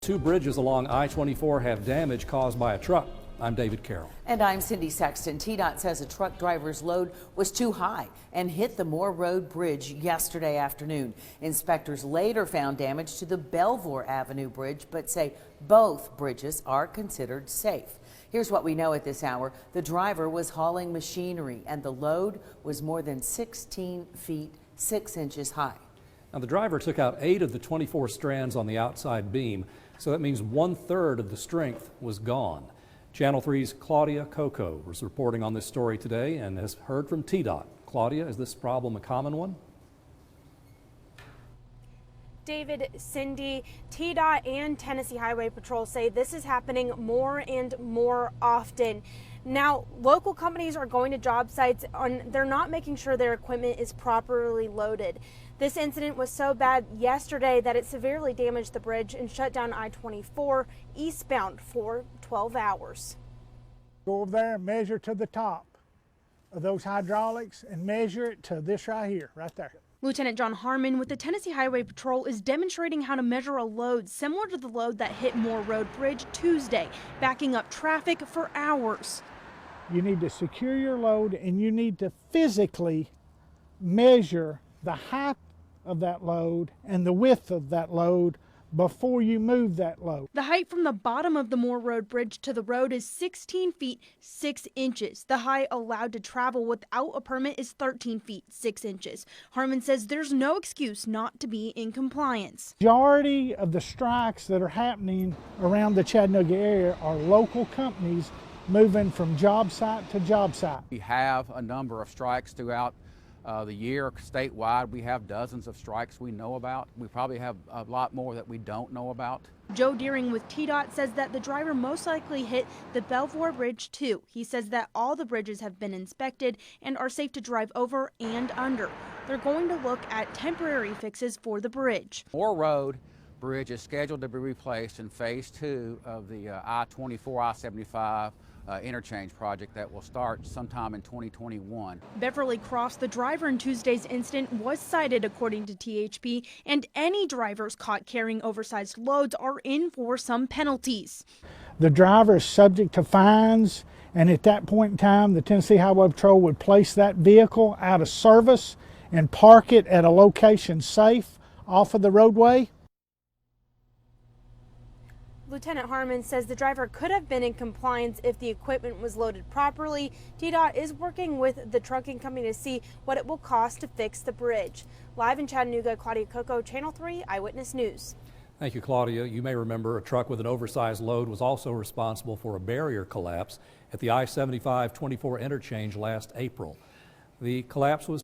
Two bridges along I-24 have damage caused by a truck. I'm David Carroll. And I'm Cindy Sexton. TDOT says a truck driver's load was too high and hit the Moore Road Bridge yesterday afternoon. Inspectors later found damage to the Belvoir Avenue Bridge, but say both bridges are considered safe. Here's what we know at this hour. The driver was hauling machinery and the load was more than 16 feet 6 inches high. Now, the driver took out 8 of the 24 strands on the outside beam, so that means 1/3 of the strength was gone. Channel 3's Claudia Coco was reporting on this story today and has heard from TDOT. Claudia, is this problem a common one? David, Cindy, TDOT and Tennessee Highway Patrol say this is happening more and more often. Now, local companies are going to job sites and they're not making sure their equipment is properly loaded. This incident was so bad yesterday that it severely damaged the bridge and shut down I-24 eastbound for 12 hours. Go over there and measure to the top of those hydraulics and measure it to this right here, right there. Lieutenant John Harmon with the Tennessee Highway Patrol is demonstrating how to measure a load similar to the load that hit Moore Road Bridge Tuesday, backing up traffic for hours. You need to secure your load and you need to physically measure the height of that load and the width of that load before you move that load. The height from the bottom of the Moore Road Bridge to the road is 16 feet 6 inches. The height allowed to travel without a permit is 13 feet 6 inches. Harmon says there's no excuse not to be in compliance. Majority of the strikes that are happening around the Chattanooga area are local companies moving from job site to job site. We have a number of strikes throughout the year statewide. We have dozens of strikes we know about. We probably have a lot more that we don't know about. Joe Deering with TDOT says that the driver most likely hit the Belvoir Bridge too. He says that all the bridges have been inspected and are safe to drive over and under. They're going to look at temporary fixes for the bridge. Moore Road Bridge is scheduled to be replaced in phase 2 of the I-24, I-75 interchange project that will start sometime in 2021. Beverly Cross, the driver in Tuesday's incident, was cited according to THP, and any drivers caught carrying oversized loads are in for some penalties. The driver is subject to fines, and at that point in time, the Tennessee Highway Patrol would place that vehicle out of service and park it at a location safe off of the roadway. Lieutenant Harmon says the driver could have been in compliance if the equipment was loaded properly. TDOT is working with the trucking company to see what it will cost to fix the bridge. Live in Chattanooga, Claudia Coco, Channel 3 Eyewitness News. Thank you, Claudia. You may remember a truck with an oversized load was also responsible for a barrier collapse at the I-75-24 interchange last April. The collapse was